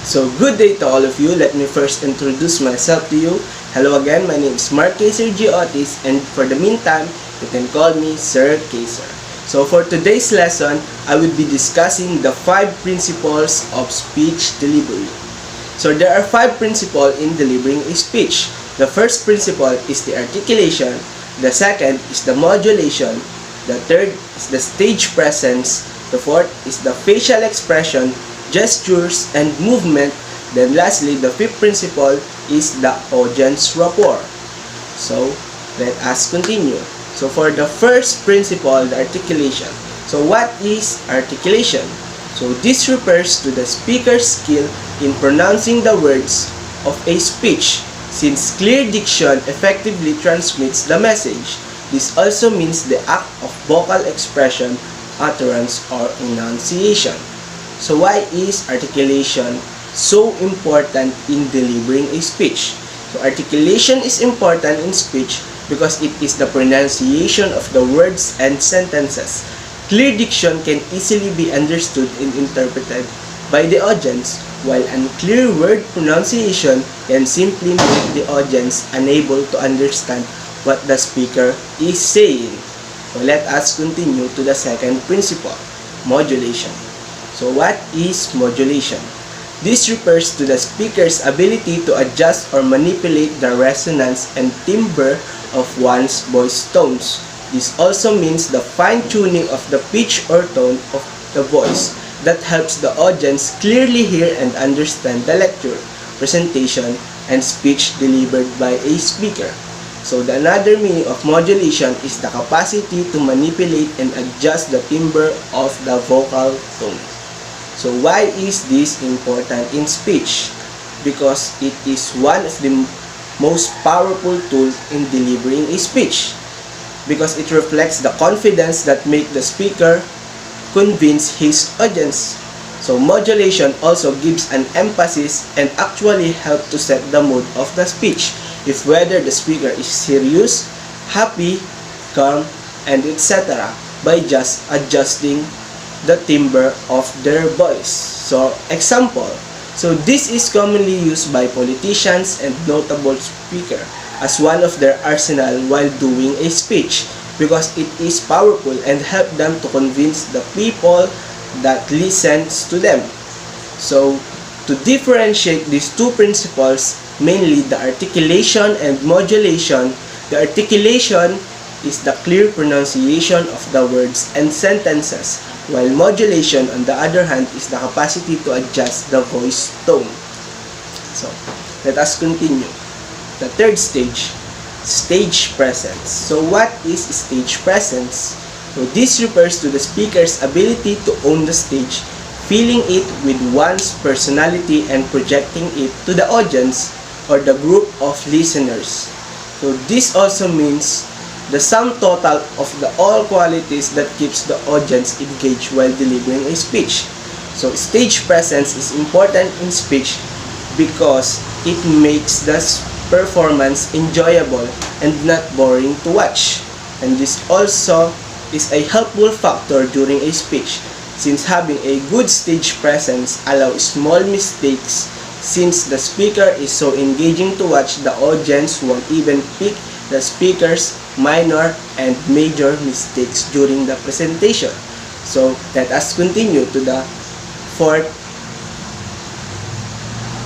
So good day to all of you. Let me first introduce myself to you. Hello again, my name is Caesser Otiz, and for the meantime, you can call me Sir Caesser. So for today's lesson, I will be discussing the 5 principles of speech delivery. So there are 5 principles in delivering a speech. The first principle is the articulation, the second is the modulation, the third is the stage presence, the fourth is the facial expression, gestures, and movement. Then lastly, the fifth principle is the audience rapport. So let us continue. So for the first principle, the articulation. So what is articulation? So this refers to the speaker's skill in pronouncing the words of a speech, since clear diction effectively transmits the message. This also means the act of vocal expression, utterance, or enunciation. So why is articulation so important in delivering a speech? So articulation is important in speech because it is the pronunciation of the words and sentences. Clear diction can easily be understood and interpreted by the audience, while unclear word pronunciation can simply make the audience unable to understand what the speaker is saying. So let us continue to the second principle, modulation. So what is modulation? This refers to the speaker's ability to adjust or manipulate the resonance and timbre of one's voice tones. This also means the fine-tuning of the pitch or tone of the voice that helps the audience clearly hear and understand the lecture, presentation, and speech delivered by a speaker. So the another meaning of modulation is the capacity to manipulate and adjust the timbre of the vocal tone. So why is this important in speech? Because it is one of the most powerful tools in delivering a speech. Because it reflects the confidence that makes the speaker convince his audience. So modulation also gives an emphasis and actually helps to set the mood of the speech, if whether the speaker is serious, happy, calm, and etc. by just adjusting the timbre of their voice. So example, so this is commonly used by politicians and notable speakers as one of their arsenal while doing a speech, because it is powerful and help them to convince the people that listens to them. So to differentiate these two principles, mainly the articulation and modulation, the articulation is the clear pronunciation of the words and sentences, while modulation, on the other hand, is the capacity to adjust the voice tone. So, let us continue. The third stage, stage presence. So, what is stage presence? So, this refers to the speaker's ability to own the stage, filling it with one's personality and projecting it to the audience or the group of listeners. So, this also means the sum total of the all qualities that keeps the audience engaged while delivering a speech. So stage presence is important in speech because it makes the performance enjoyable and not boring to watch. And this also is a helpful factor during a speech, since having a good stage presence allows small mistakes, since the speaker is so engaging to watch, the audience won't even pick the speaker's minor and major mistakes during the presentation. So let us continue to the fourth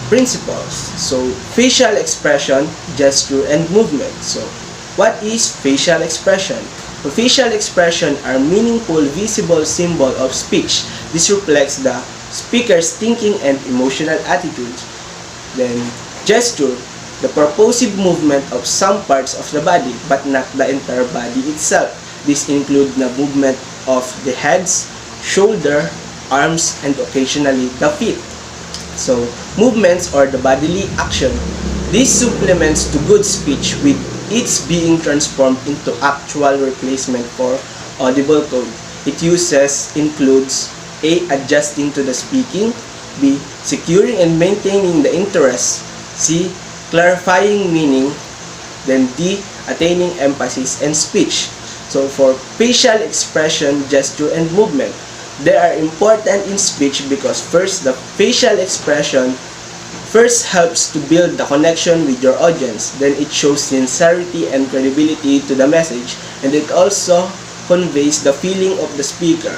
principles. So facial expression, gesture, and movement. So what is facial expression? So, facial expression are meaningful, visible symbol of speech. This reflects the speaker's thinking and emotional attitudes. Then gesture, the purposive movement of some parts of the body, but not the entire body itself. This includes the movement of the heads, shoulder, arms, and occasionally the feet. So, movements or the bodily action. This supplements to good speech, with its being transformed into actual replacement for audible tone. It includes A. Adjusting to the speaking, B. Securing and maintaining the interest, C. Clarifying meaning, then D. Attaining emphasis and speech. So for facial expression, gesture, and movement, they are important in speech because first, the facial expression First helps to build the connection with your audience, then it shows sincerity and credibility to the message, and it also conveys the feeling of the speaker.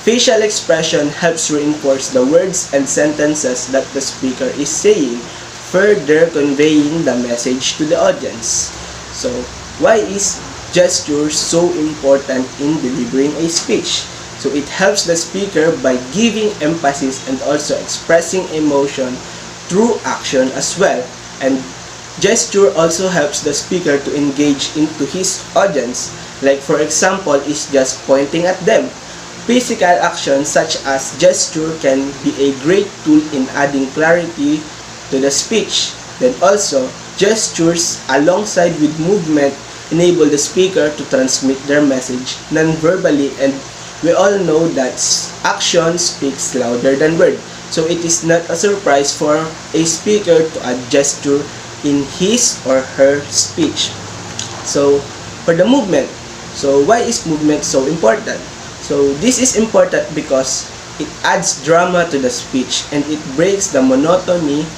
Facial expression helps reinforce the words and sentences that the speaker is saying, further conveying the message to the audience. So, why is gesture so important in delivering a speech? So, it helps the speaker by giving emphasis and also expressing emotion through action as well. And gesture also helps the speaker to engage into his audience. Like for example, is just pointing at them. Physical action such as gesture can be a great tool in adding clarity to the speech. Then also, gestures alongside with movement enable the speaker to transmit their message non-verbally, and we all know that action speaks louder than words. So it is not a surprise for a speaker to add gesture in his or her speech. So for the movement, so why is movement so important? So this is important because it adds drama to the speech and it breaks the monotony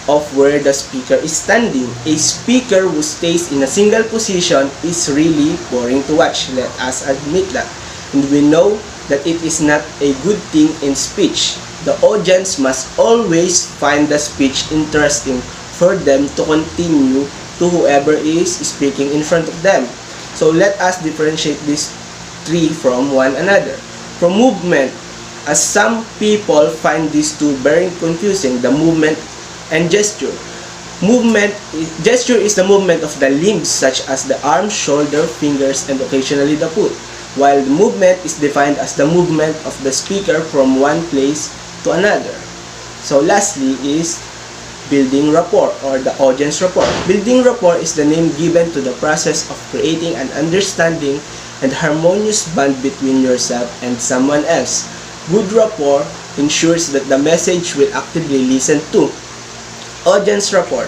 of where the speaker is standing. A speaker who stays in a single position is really boring to watch, let us admit that. And we know that it is not a good thing in speech. The audience must always find the speech interesting for them to continue to whoever is speaking in front of them. So let us differentiate these three from one another. From movement, as some people find these two very confusing, the movement and gesture. Gesture is the movement of the limbs such as the arms, shoulder, fingers, and occasionally the foot, while the movement is defined as the movement of the speaker from one place to another. So lastly is building rapport or the audience rapport. Building rapport is the name given to the process of creating an understanding and harmonious bond between yourself and someone else. Good rapport ensures that the message will actively listen to. Audience rapport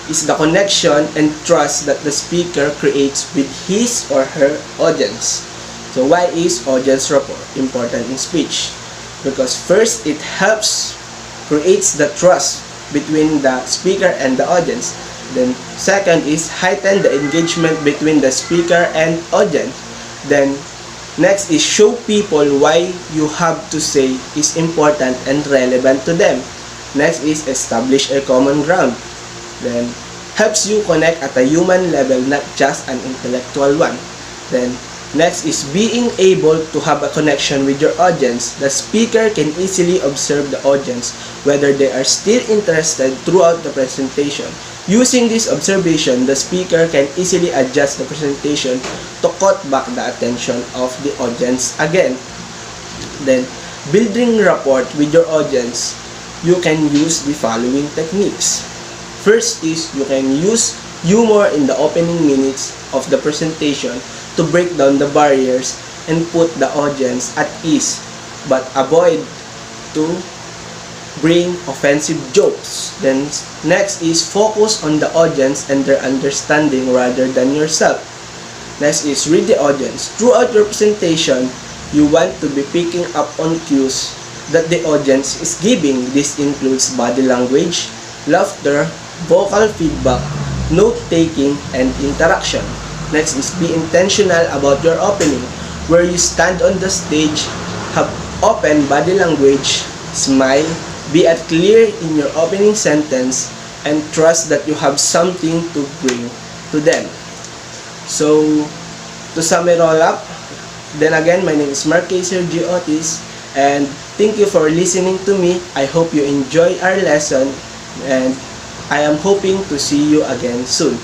is the connection and trust that the speaker creates with his or her audience. So why is audience rapport important in speech? Because first, it creates the trust between the speaker and the audience. Then second is heighten the engagement between the speaker and audience. Then next is show people why you have to say is important and relevant to them. Next is establish a common ground. Then helps you connect at a human level, not just an intellectual one. Then next is being able to have a connection with your audience. The speaker can easily observe the audience, whether they are still interested throughout the presentation. Using this observation, the speaker can easily adjust the presentation to cut back the attention of the audience again. Then, building rapport with your audience, you can use the following techniques. First is you can use humor in the opening minutes of the presentation to break down the barriers and put the audience at ease, but avoid to bring offensive jokes. Then next is focus on the audience and their understanding rather than yourself. Next is read the audience. Throughout your presentation, you want to be picking up on cues that the audience is giving. This includes body language, laughter, vocal feedback, note-taking, and interaction. Next is be intentional about your opening. Where you stand on the stage, have open body language, smile, be clear in your opening sentence, and trust that you have something to bring to them. So, to sum it all up, then again, my name is Caesser, Otiz, and thank you for listening to me. I hope you enjoy our lesson, and I am hoping to see you again soon.